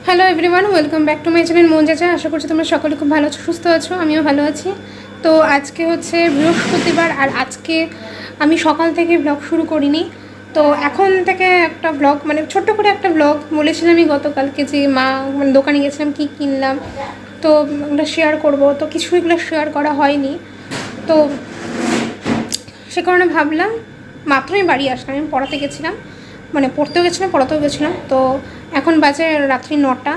Hello everyone, welcome back to my channel মন চাচা। আশা করছি তোমরা সকলে খুব ভালো আছো, সুস্থ আছো। আমিও ভালো আছি। তো আজকে হচ্ছে বৃহস্পতিবার, আর আজকে আমি সকাল থেকে ব্লগ শুরু করিনি। তো এখন থেকে একটা ব্লগ, মানে ছোট্ট করে একটা ব্লগ বলেছিলাম আমি গতকালকে, যে দোকানে গেছিলাম কী কিনলাম, তো ওগুলো শেয়ার করব। তো কিছুইগুলো শেয়ার করা হয়নি, তো সে কারণে ভাবলাম মাত্রই বাড়ি আসলাম। আমি পড়াতে গেছিলাম, মানে পড়তেও গেছিলাম পড়াতেও গেছিলাম। তো এখন বাজে রাত্রি 9টা,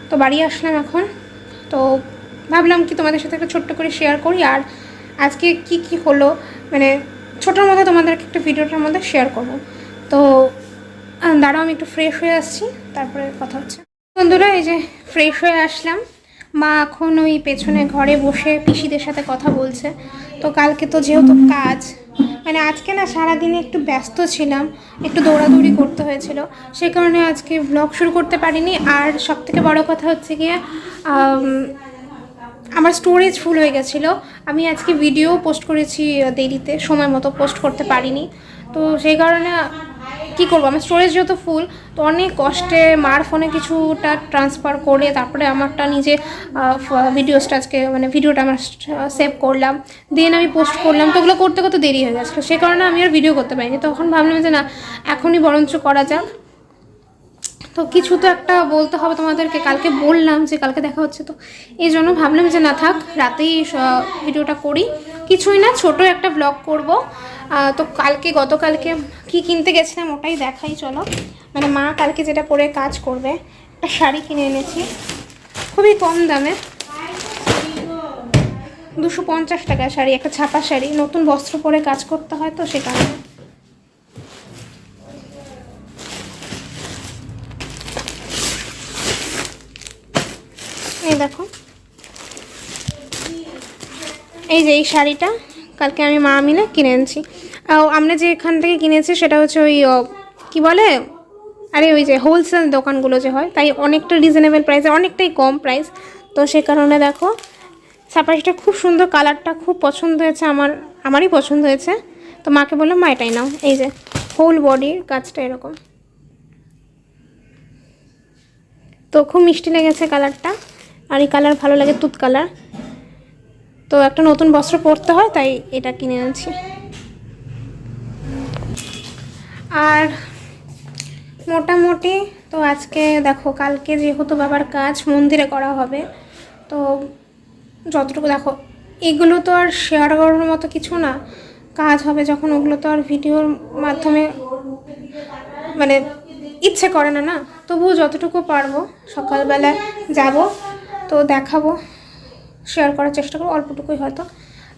তো বাড়ি আসলাম এখন। তো ভাবলাম কি তোমাদের সাথে একটা ছোট্ট করে শেয়ার করি, আর আজকে কি কি হলো, মানে ছোটোর মধ্যে তোমাদেরকে একটা ভিডিওটার মধ্যে শেয়ার করব। তো দাঁড়াও, আমি একটু ফ্রেশ হয়ে আসছি, তারপরে কথা হচ্ছে। বন্ধুরা, এই যে ফ্রেশ হয়ে আসলাম। মা এখন ওই পেছনে ঘরে বসে পিসিদের সাথে কথা বলছে। তো কালকে তো যেহেতু কাজ, মানে আজকে না সারাদিনে একটু ব্যস্ত ছিলাম, একটু দৌড়াদৌড়ি করতে হয়েছিল, সেই কারণে আজকে ব্লগ শুরু করতে পারিনি। আর সবথেকে বড় কথা হচ্ছে গিয়ে আমার স্টোরেজ ফুল হয়ে গেছিলো। আমি আজকে ভিডিও পোস্ট করেছি দেরিতে, সময় মতো পোস্ট করতে পারিনি। তো সেই কারণে কী করবো, আমার স্টোরেজ যেহেতু ফুল, তো অনেক কষ্টে মার ফোনে কিছুটা ট্রান্সফার করে তারপরে আমারটা নিজে ভিডিওসটা আজকে, মানে ভিডিওটা আমার সেভ করলাম, দেন আমি পোস্ট করলাম। তো ওগুলো করতে করতে দেরি হয়ে গেছিলো, সে কারণে আমি আর ভিডিও করতে পারিনি। তখন ভাবলাম যে না, এখনই বরঞ্চ করা যাক। তো কিছু তো একটা বলতে হবে তোমাদেরকে, কালকে বললাম যে কালকে দেখা হচ্ছে, তো এই জন্য ভাবলাম যে না থাক, রাতেই ভিডিওটা করি। কিছুই না, ছোট একটা ব্লগ করব। তো গতকালকে কি কিনতে গেছিলাম ওটাই দেখাই, চলো। মানে মা কালকে যেটা পরে কাজ করবে, একটা শাড়ি কিনে এনেছি খুবই কম দামে, 250 টাকা শাড়ি, একটা ছাপা শাড়ি। নতুন বস্ত্র পরে কাজ করতে হয়, তো সে কারণে। এই দেখো, এই যে এই শাড়িটা কালকে আমি মা মিলে কিনে এনেছি। আমরা যে এখান থেকে কিনেছি সেটা হচ্ছে ওই কি বলে, আরে ওই যে হোলসেল দোকানগুলো যে হয়, তাই অনেকটা রিজনেবল প্রাইসে, অনেকটাই কম প্রাইস। তো সে কারণে দেখো, ছাপাশিটা খুব সুন্দর, কালারটা খুব পছন্দ হয়েছে আমারই পছন্দ হয়েছে। তো মাকে বললাম মা এটাই নাও। এই যে হোল বডির কাজটা এরকম, তো খুব মিষ্টি লেগেছে কালারটা। আর এই কালার ভালো লাগে, তুত কালার। তো একটা নতুন বস্ত্র পরতে হয়, তাই এটা কিনে আনছি। আর মোটামুটি তো আজকে দেখো, কালকে যেহেতু বাবার কাজ মন্দিরে করা হবে, তো যতটুকু দেখো, এগুলো তো আর শেয়ার করার মতো কিছু না। কাজ হবে যখন, ওগুলো তো আর ভিডিওর মাধ্যমে মানে ইচ্ছে করে না, না। তবুও যতটুকু পারবো সকালবেলায় যাব, তো দেখাবো, শেয়ার করার চেষ্টা করবো, অল্পটুকুই হয়তো।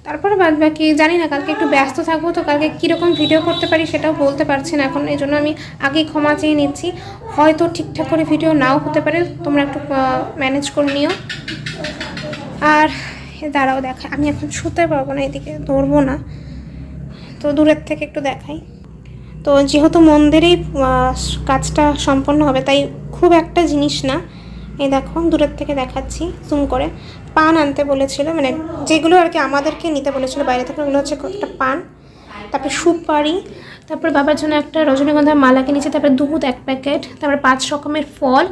তারপরে বাদ বাকি জানি না, কালকে একটু ব্যস্ত থাকবো, তো কালকে কীরকম ভিডিও করতে পারি সেটাও বলতে পারছি না এখন। এই জন্য আমি আগেই ক্ষমা চেয়ে নিচ্ছি, হয়তো ঠিকঠাক করে ভিডিও নাও হতে পারে, তোমরা একটু ম্যানেজ করে নিও। আর দাঁড়াও দেখা, আমি এখন শুতে পারবো না, এদিকে ধরবো না, তো দূরের থেকে একটু দেখাই। তো যেহেতু মন্দিরেই কাজটা সম্পন্ন হবে, তাই খুব একটা জিনিস না। এই দেখো, দূরের থেকে দেখাচ্ছি জুম করে। পান আনতে বলেছিল, মানে যেগুলো আর কি আমাদেরকে নিতে বলেছিল বাইরে থেকে, ওগুলো হচ্ছে একটা পান, তারপরে সুপারি, তারপর বাবার জন্য একটা রজনীগন্ধার মালা কিনেছি, তারপরে দুধ 1 প্যাকেট, তারপরে 5 রকমের ফল,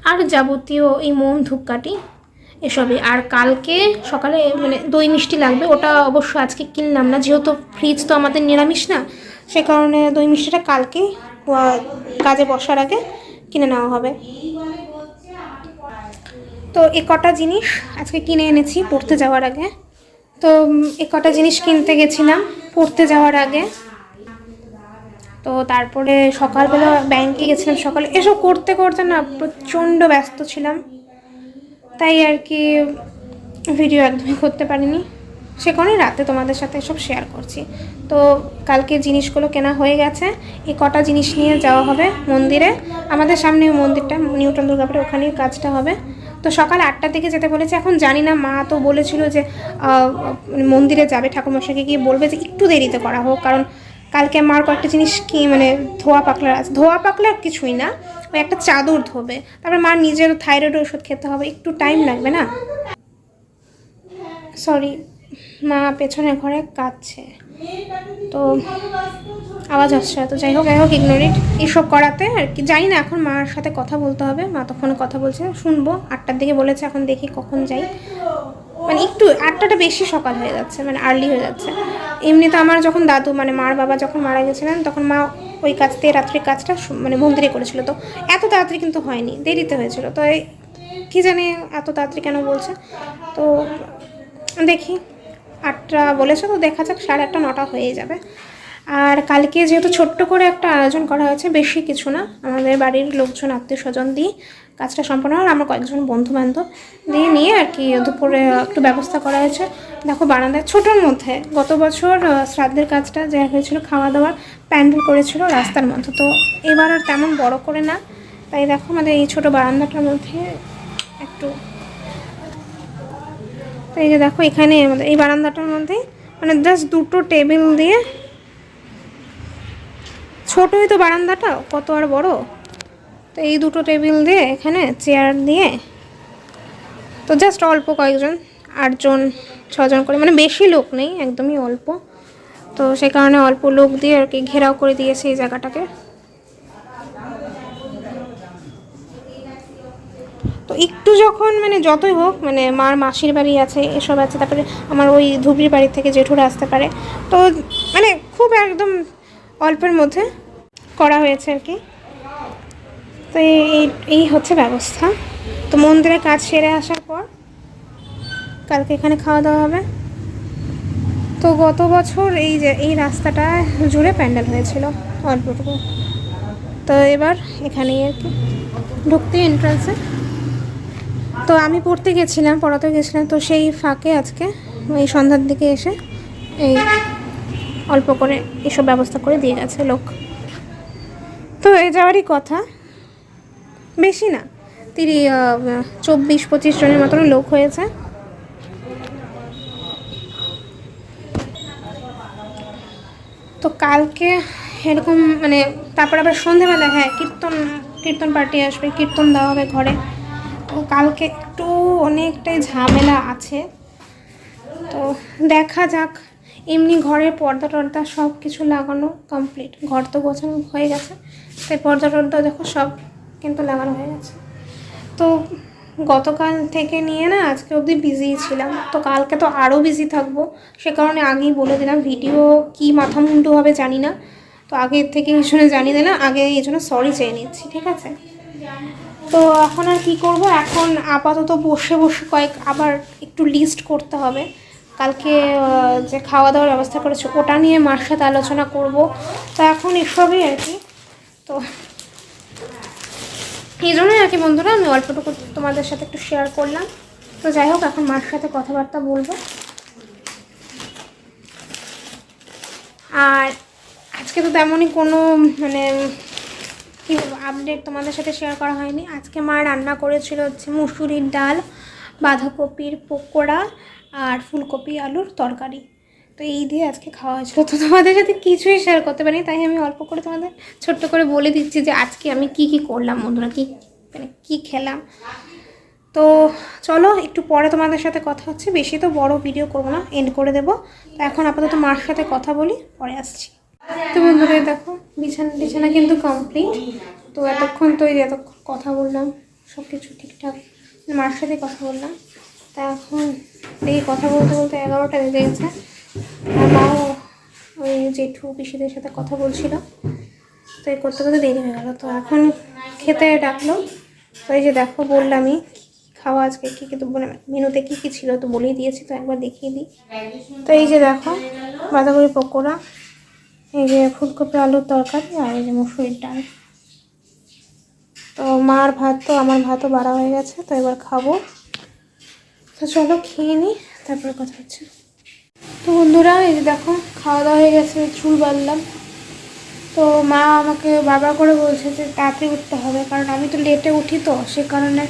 আর যাবতীয় এই মোম ধূপকাঠি এসবই। আর কালকে সকালে মানে দই মিষ্টি লাগবে, ওটা অবশ্য আজকে কিনলাম না, যেহেতু ফ্রিজ তো আমাদের নিরামিষ না, সে কারণে দই মিষ্টিটা কালকেই কাজে বসার আগে কিনে নেওয়া হবে। তো এ কটা জিনিস আজকে কিনে এনেছি পড়তে যাওয়ার আগে। তো এ কটা জিনিস কিনতে গেছিলাম পড়তে যাওয়ার আগে। তো তারপরে সকালবেলা ব্যাংকে গেছিলাম, সকালে এসব করতে করতে না প্রচণ্ড ব্যস্ত ছিলাম, তাই আর কি ভিডিও একদমই করতে পারিনি। সে কারণে রাতে তোমাদের সাথে এসব শেয়ার করছি। তো কালকে জিনিসগুলো কেনা হয়ে গেছে, এই কটা জিনিস নিয়ে যাওয়া হবে মন্দিরে। আমাদের সামনে মন্দিরটা, নিউটন দুর্গাপুরে, ওখানেই কাজটা হবে। তো সকাল 8টার দিকে যেতে বলেছে। এখন জানি না, মা তো বলেছিল যে মন্দিরে যাবে, ঠাকুরমশাইকে গিয়ে বলবে যে একটু দেরিতে করা হোক, কারণ কালকে মার কয়েকটা জিনিস কি মানে ধোয়া পাকলার আছে, ধোয়া পাকলার কিছুই না, ওই একটা চাদর ধোবে, তারপরে মার নিজের থাইরয়েড ওষুধ খেতে হবে, একটু টাইম লাগবে না। সরি, মা পেছনে ঘরে কাঁদছে। তো আওয়াজ আসছে। তো যাই হোক ইগনোর ইট। এইসব করাতে আর কি জানি না, এখন মার সাথে কথা বলতে হবে। মা তো ফোনে কথা বলছে, শুনবো। 8টার দিকে বলেছে, এখন দেখি কখন যাই। মানে একটু 8টাটা বেশি সকাল হয়ে যাচ্ছে, মানে আর্লি হয়ে যাচ্ছে। এমনিতে আমার যখন দাদু মানে মার বাবা যখন মারা গেছিলেন, তখন মা ওই কাজতে রাত্রির কাজটা মানে মন্দিরে করেছিল। তো এত তাড়াতাড়ি কিন্তু হয়নি, দেরিতে হয়েছিল। তো কী জানি এত তাড়াতাড়ি কেন বলছে। তো দেখি 8টা বলেছে, তো দেখা যাক 8:30 9টা হয়ে যাবে। আর কালকে যেহেতু ছোট্ট করে একটা আয়োজন করা হয়েছে, বেশি কিছু না, আমাদের বাড়ির লোকজন আত্মীয় স্বজন দিয়ে কাজটা সম্পন্ন হয়। আমার কয়েকজন বন্ধু বান্ধব দিয়ে নিয়ে আর কি দুপুরে একটু ব্যবস্থা করা হয়েছে। দেখো বারান্দায় ছোটোর মধ্যে গত বছর শ্রাদ্ধের কাজটা যে হয়েছিল, খাওয়া দাওয়ার প্যান্ডেল করেছিল রাস্তার মধ্যে। তো এবার আর তেমন বড় করে না, তাই দেখো আমাদের এই ছোটো বারান্দাটার মধ্যে একটু। তো এই যে দেখো এখানে আমাদের এই বারান্দাটার মধ্যে মানে জাস্ট 2টো টেবিল দিয়ে, ছোটোই তো বারান্দাটা, কত আর বড়। তো এই 2টো টেবিল দিয়ে, এখানে চেয়ার দিয়ে, তো জাস্ট অল্প কয়েকজন, 8জন 6জন করে, মানে বেশি লোক নেই, একদমই অল্প। তো সে কারণে অল্প লোক দিয়ে আর কি ঘেরাও করে দিয়েছে এই জায়গাটাকে। তো একটু যখন মানে যতই হোক, মানে মার মাসির বাড়ি আছে, এসব আছে, তারপরে আমার ওই ধুবড়ির বাড়ি থেকে জেঠুরা আসতে পারে। তো মানে খুব একদম অল্পের মধ্যে করা হয়েছে আর কি। তো এই হচ্ছে ব্যবস্থা। তো মন্দিরে কাজ সেরে আসার পর কালকে এখানে খাওয়া দাওয়া হবে। তো গত বছর এই যে এই রাস্তাটা জুড়ে প্যান্ডেল হয়েছিল অল্পটুকু। তো এবার এখানেই আর কি ঢুকতে এন্ট্রান্সে। তো আমি পড়তে গেছিলাম, তো সেই ফাঁকে আজকে এই সন্ধ্যার দিকে এসে এই অল্প করে এসব ব্যবস্থা করে দিয়ে গেছে লোক। তো এ যাওয়ারই কথা, বেশি না, 24-25 জনের মতন লোক হয়েছে। তো কালকে এরকম মানে তারপর আবার সন্ধেবেলা কীর্তন পার্টি আসবে, কীর্তন দেওয়া হবে ঘরে। তো কালকে একটু অনেকটাই ঝামেলা আছে। তো দেখা যাক। এমনি ঘরের পর্দা টর্দা সব কিছু লাগানো কমপ্লিট, ঘর তো গোছানো হয়ে গেছে, তাই পর্দা টর্দা দেখো সব কিন্তু লাগানো হয়ে গেছে। তো গতকাল থেকে নিয়ে না আজকে অবধি বিজি ছিলাম। তো কালকে তো আরও বিজি থাকবো, সে কারণে আগেই বলে দিলাম। ভিডিও কি মাথা মুন্ডু হবে জানি না, তো আগের থেকে এই জন্য জানিয়ে দিলাম, আগে এই জন্য সরি চেয়ে নিচ্ছি, ঠিক আছে। তো এখন আর কি করব, এখন আপাতত বসে আবার একটু লিস্ট করতে হবে। কালকে যে খাওয়া দাওয়ার ব্যবস্থা করেছে ওটা নিয়ে মার সাথে আলোচনা করব। তো এখন এসবই আর কি। তো এই জন্যই আর কি বন্ধুরা আমি অল্পটুকু তোমাদের সাথে একটু শেয়ার করলাম। তো যাই হোক, এখন মার সাথে কথাবার্তা বলবো। আর আজকে তো তেমনই কোনো মানে কি বলবো আপডেট তোমাদের সাথে শেয়ার করা হয়নি। আজকে মা রান্না করেছিল হচ্ছে মুসুরির ডাল, বাঁধাকপির পকোড়া আর ফুলকপি আলুর তরকারি। তো এই দিয়ে আজকে খাওয়া হয়েছিল। তো তোমাদের সাথে কিছুই শেয়ার করতে পারিনি, তাই আমি অল্প করে তোমাদের ছোট্ট করে বলে দিচ্ছি যে আজকে আমি কি করলাম বন্ধুরা, কি খেলাম। তো চলো একটু পরে তোমাদের সাথে কথা হচ্ছে। বেশি তো বড় ভিডিও করবো না, এন্ড করে দেবো। তো এখন আপাতত মার সাথে কথা বলি, পরে আসছি। তো বন্ধুরা দেখো বিছানা কিন্তু কমপ্লিট। তো এতক্ষণ কথা বললাম, সব কিছু ঠিকঠাক মার সাথে কথা বললাম। তা এখন দেখি কথা বলতে 11টা বেজে গেছে। আর মাও ওই জেঠু পিসিদের সাথে কথা বলছিল, তো এই করতে দেরি হয়ে গেল। তো এখন খেতে ডাকলো। তো এই যে দেখো বললামই খাওয়া আজকে কী তো মেনুতে কী ছিল তো বলেই দিয়েছি, তো একবার দেখিয়ে দিই। তো এই যে দেখো বাঁধাকপি পকোড়া, এই যে ফুলকপি আলুর তরকারি, আর এই যে মুসুরির ডাল। তো মার ভাত তো আমার ভাতও বাড়া হয়ে গেছে, তো এবার খাবো। তো চলো খেয়ে নিই, তারপরে কথা হচ্ছে। তো বন্ধুরা এই যে দেখো খাওয়া দাওয়া হয়ে গেছে, চুল বাঁধলাম। তো মা আমাকে বারবার করে বলছে যে তাড়াতাড়ি উঠতে হবে, কারণ আমি তো লেটে উঠি, তো সে কারণে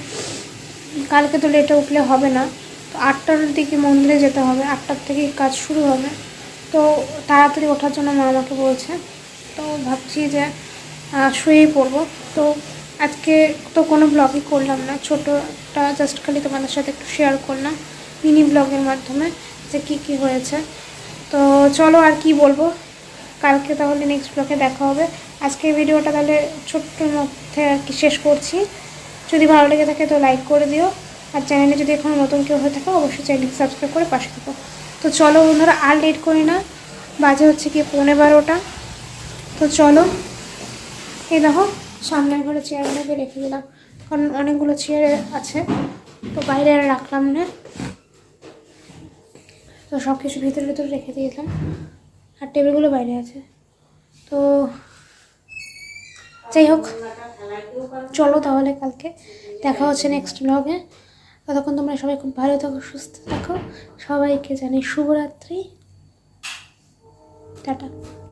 কালকে তো লেটে উঠলে হবে না। তো 8টার দিকে মন্দিরে যেতে হবে, 8টার থেকে কাজ শুরু হবে। তো তাড়াতাড়ি ওঠার জন্য মা আমাকে বলছে। তো ভাবছি যে শুয়েই পড়বো। তো আজকে তো কোনো ব্লগই করলাম না, ছোটোটা জাস্ট খালি তোমাদের সাথে একটু শেয়ার করলাম মিনি ব্লগের মাধ্যমে যে কি হয়েছে। তো চলো আর কি বলবো, কালকে তাহলে নেক্সট ব্লগে দেখা হবে। আজকের ভিডিওটা তাহলে ছোট্টর মধ্যে আর কি শেষ করছি। যদি ভালো লেগে থাকে তো লাইক করে দিও, আর চ্যানেলে যদি এখনও নতুন কেউ হয়ে থাকে অবশ্যই চ্যানেলকে সাবস্ক্রাইব করে পাশে থাকো। তো চলো বন্ধুরা, আর লেট করি না, বাজে হচ্ছে কি 11:15। তো চলো, এই দেখো সামনের ঘরে চেয়ারগুলোকে রেখে দিলাম, কারণ অনেকগুলো চেয়ার আছে তো বাইরে আর রাখলাম না, তো সব কিছু ভিতরে ভিতরে রেখে দিয়েছিলাম, আর টেবিলগুলো বাইরে আছে। তো যাই হোক, চলো তাহলে কালকে দেখা হচ্ছে নেক্সট ব্লগে। ততক্ষণ তোমরা সবাই খুব ভালো থাকো, সুস্থ থাকো। সবাইকে জানাই শুভরাত্রি, টাটা।